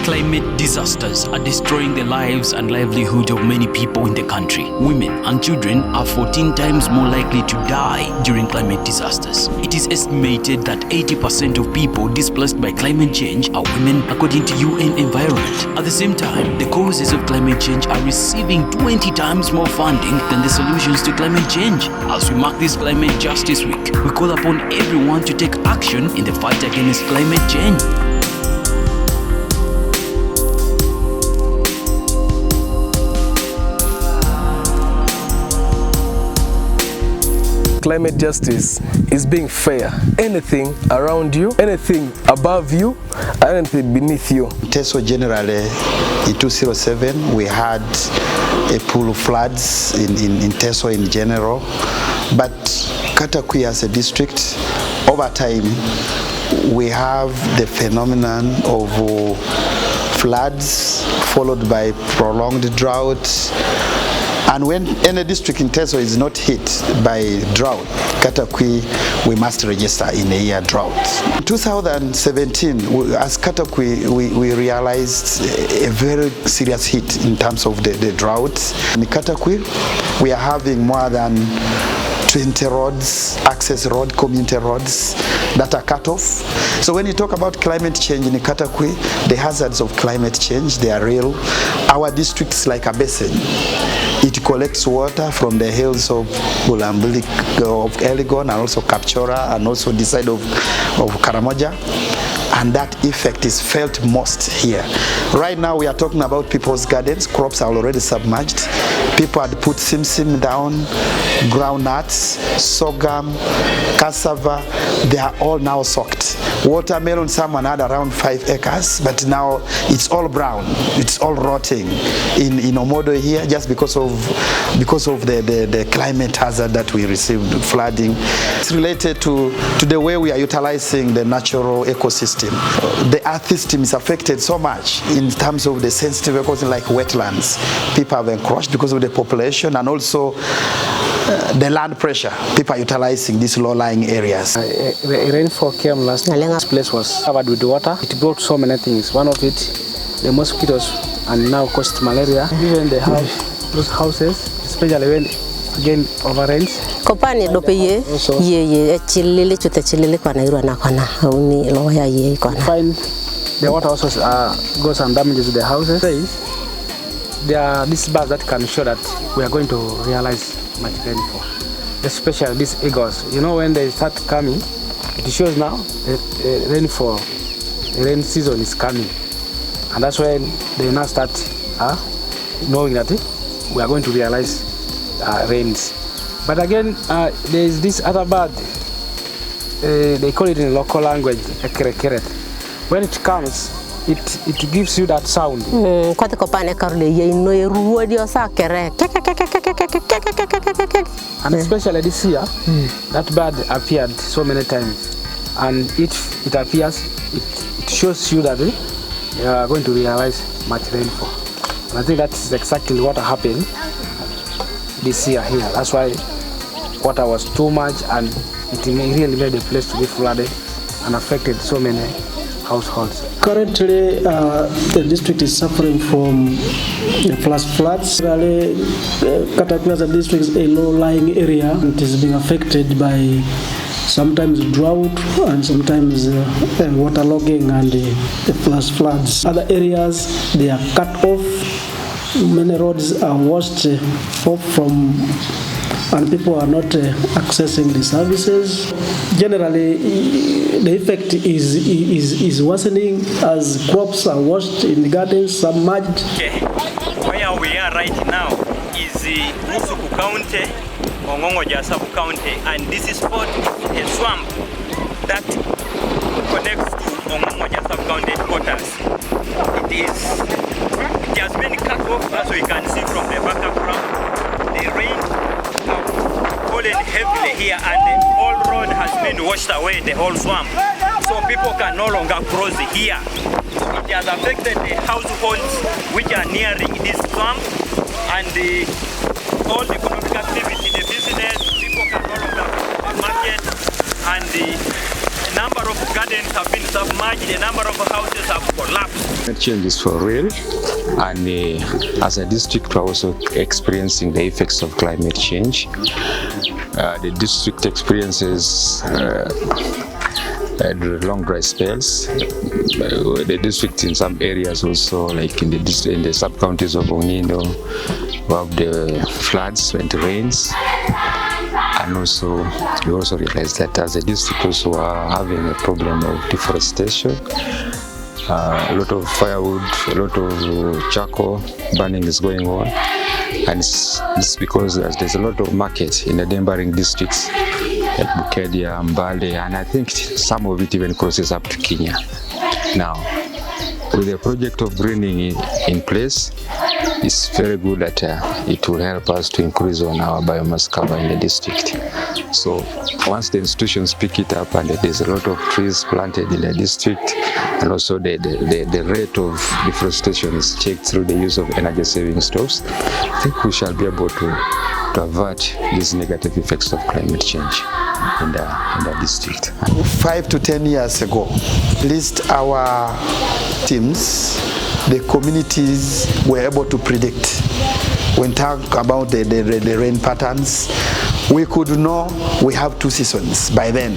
Climate disasters are destroying the lives and livelihood of many people in the country. Women and children are 14 times more likely to die during climate disasters. It is estimated that 80% of people displaced by climate change are women, according to UN Environment. At the same time, the causes of climate change are receiving 20 times more funding than the solutions to climate change. As we mark this Climate Justice Week, we call upon everyone to take action in the fight against climate change. Climate justice is being fair. Anything around you, anything above you, anything beneath you. Teso generally in 2007 we had a pool of floods in Teso in general, but Katakwi as a district, over time we have the phenomenon of floods followed by prolonged drought. And when any district in Teso is not hit by drought, Katakwi, we must register in a year drought. In 2017, as Katakwi, we realized a very serious hit in terms of the drought. In Katakwi, we are having more than 20 roads, access road, community roads that are cut off. So when you talk about climate change in Katakwi, the hazards of climate change, they are real. Our district is like a basin. It collects water from the hills of Bulambuli, of Elgon, and also Kapchora, and also the side of Karamoja. And that effect is felt most here. Right now we are talking about people's gardens. Crops are already submerged. People had put simsim down, groundnuts, sorghum, cassava. They are all now soaked. Watermelon, someone had around 5 acres, but now it's all brown. It's all rotting in Omodo here, just because of the climate hazard that we received, flooding. It's related to the way we are utilizing the natural ecosystem. The earth system is affected so much in terms of the sensitive ecosystem, like wetlands. People have encroached because of the population, and also the land pressure. People are utilizing these low-lying areas. Rainfall came last night. This place was covered with water. It brought so many things. One of it, the mosquitoes, and now caused malaria. Even the house, those houses, especially when again over rains. Kopani dope ye chilili chute chilili kwa nairu na kana uni loya ye kana. Find the water also goes and damages the houses. There are these birds that can show that we are going to realize much rainfall, especially these eagles. You know, when they start coming, it shows now the rainfall, the rain season is coming, and that's when they now start knowing that we are going to realize rains. But again, there is this other bird. They call it in local language a kerekeret. When it comes, it gives you that sound. And especially this year, that bird appeared so many times. And if it appears, it shows you that you are going to realize much rainfall. And I think that's exactly what happened this year here. That's why water was too much, and it really made the place to be flooded and affected so many households. Currently, the district is suffering from flash floods. Katakwi as a district is a low-lying area. It is being affected by sometimes drought and sometimes waterlogging and the flash floods. Other areas, they are cut off. Many roads are washed off from, and people are not accessing the services. Generally, the effect is worsening as crops are washed in the gardens, submerged. Okay. Where we are right now is Musuku County, Ongongoja sub-county, and this spot is a swamp that connects to Ongongoja sub-county headquarters. It has been cut off, as we can see from the background. The rain has fallen heavily here, and the whole road has been washed away, the whole swamp. So people can no longer cross here. It has affected the households which are nearing this swamp, and all the economic activity, the business, people can no longer go to the market, and A number of gardens have been submerged, a number of houses have collapsed. Climate change is for real, and as a district we're also experiencing the effects of climate change. The district experiences long dry spells. The district in some areas also, like in the sub-counties of Onino, we have the floods when it rains. And also, we also realize that as a district also are having a problem of deforestation. A lot of firewood, a lot of charcoal burning is going on. And it's because there's a lot of market in the neighboring districts, like Bukedia, Mbale, and I think some of it even crosses up to Kenya. Now, with the project of greening in place, it's very good that it will help us to increase on our biomass cover in the district. So once the institutions pick it up and there's a lot of trees planted in the district, and also the rate of deforestation is checked through the use of energy saving stoves, I think we shall be able to avert these negative effects of climate change in the district. 5 to 10 years ago, at least our teams, the communities were able to predict. When talk about the rain patterns, we could know we have 2 seasons by then.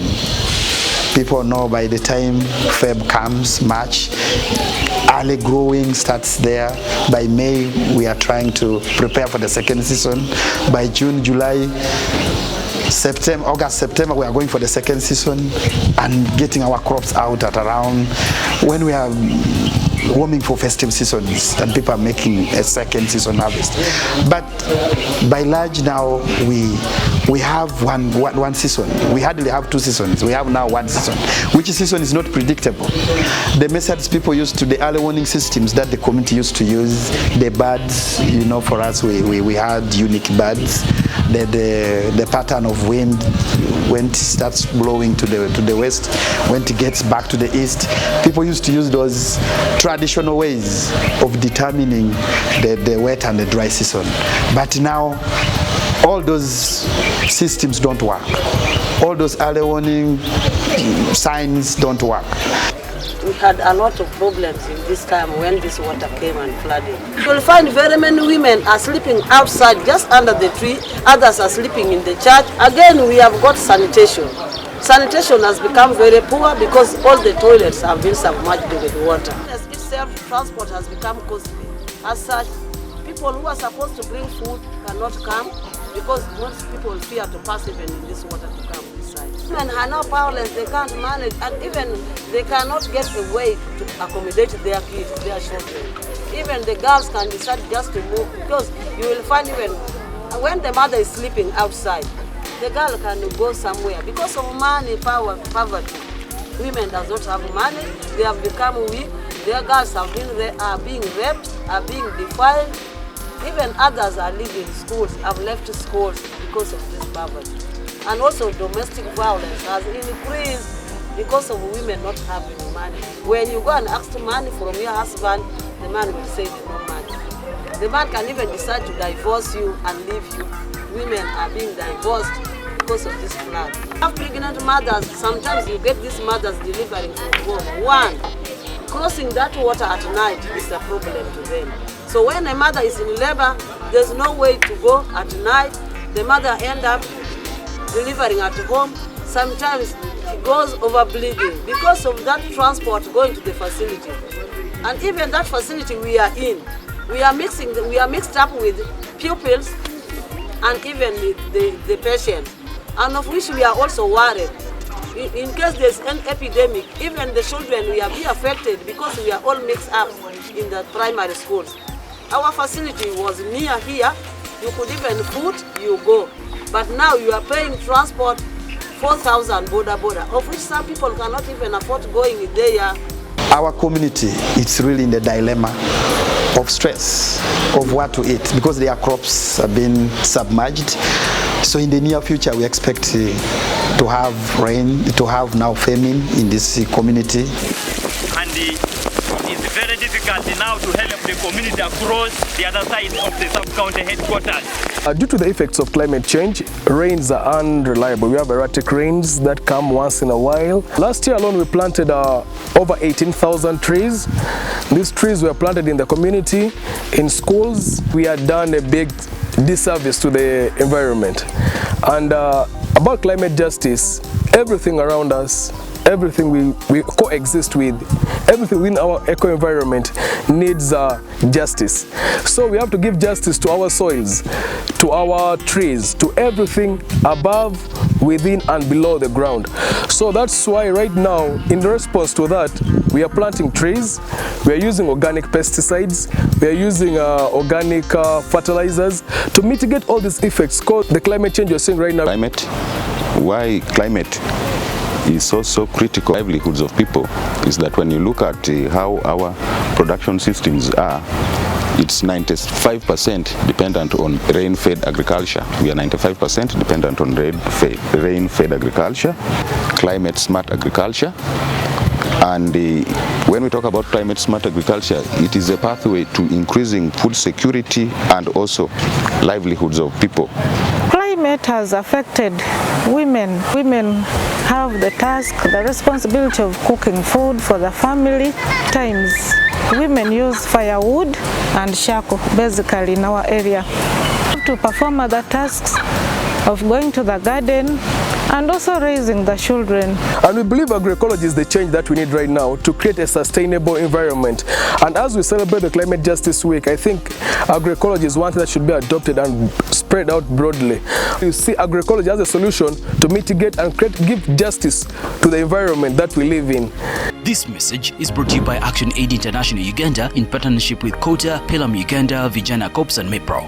People know by the time Feb comes, March, early growing starts there. By May, we are trying to prepare for the second season. By June, July, September, August, September, we are going for the second season and getting our crops out at around when we are warming for festive seasons and people are making a second season harvest. But by large now, we have one season. We hardly have 2 seasons. We have now 1 season. Which season is not predictable. The methods people used to, the early warning systems that the community used to use, the birds, you know, for us we had unique birds. The pattern of wind, when it starts blowing to the west, when it gets back to the east, people used to use those traditional ways of determining the wet and the dry season. But now, all those systems don't work. All those early warning signs don't work. We had a lot of problems in this time when this water came and flooded. You'll find very many women are sleeping outside just under the tree, others are sleeping in the church. Again, we have got sanitation. Sanitation has become very poor because all the toilets have been submerged with water. As itself, transport has become costly. As such, people who are supposed to bring food cannot come because most people fear to pass even in this water to come inside. Women are now powerless, they can't manage, and even they cannot get a way to accommodate their kids, their children. Even the girls can decide just to move because you will find even when the mother is sleeping outside, the girl can go somewhere because of money, poverty. Women does not have money, they have become weak, their girls are being raped, are being defiled. Even others are leaving schools, have left schools because of this poverty. And also domestic violence has increased because of women not having money. When you go and ask for money from your husband, the man will say no money. The man can even decide to divorce you and leave you. Women are being divorced because of this flood. Have pregnant mothers, sometimes you get these mothers delivering from home. One, crossing that water at night is a problem to them. So when a mother is in labor, there's no way to go at night. The mother ends up delivering at home. Sometimes she goes over bleeding because of that transport going to the facility. And even that facility we are in, we are mixed up with pupils and even the patients, and of which we are also worried. In case there's an epidemic, even the children will be affected because we are all mixed up in the primary schools. Our facility was near here, you could even foot, you go. But now you are paying transport 4,000 border, of which some people cannot even afford going there. Our community is really in the dilemma of stress, of what to eat, because their crops have been submerged. So in the near future, we expect to have rain, to have now famine in this community. And it's very difficult difficulty now to help the community across the other side of the sub-county headquarters. Due to the effects of climate change, rains are unreliable. We have erratic rains that come once in a while. Last year alone, we planted over 18,000 trees. These trees were planted in the community, in schools. We had done a big disservice to the environment. And about climate justice, everything around us, everything we coexist with, everything within our eco-environment needs justice. So we have to give justice to our soils, to our trees, to everything above, within and below the ground. So that's why right now, in response to that, we are planting trees, we are using organic pesticides, we are using organic fertilizers to mitigate all these effects called the climate change you're seeing right now. Why climate is also critical livelihoods of people is that when you look at how our production systems are, it's 95% dependent on rain-fed agriculture. We are 95% dependent on rain-fed agriculture, climate-smart agriculture. And when we talk about climate-smart agriculture, it is a pathway to increasing food security and also livelihoods of people. Climate has affected women. Women have the task, the responsibility of cooking food for the family. Times women use firewood and charcoal basically in our area to perform other tasks of going to the garden and also raising the children. And we believe agroecology is the change that we need right now to create a sustainable environment. And as we celebrate the Climate Justice Week, I think agroecology is one that should be adopted and spread out broadly. You see agroecology as a solution to mitigate and give justice to the environment that we live in. This message is brought to you by Action Aid International Uganda in partnership with Kota, Pelham Uganda, Vijana Corps and MEPRO.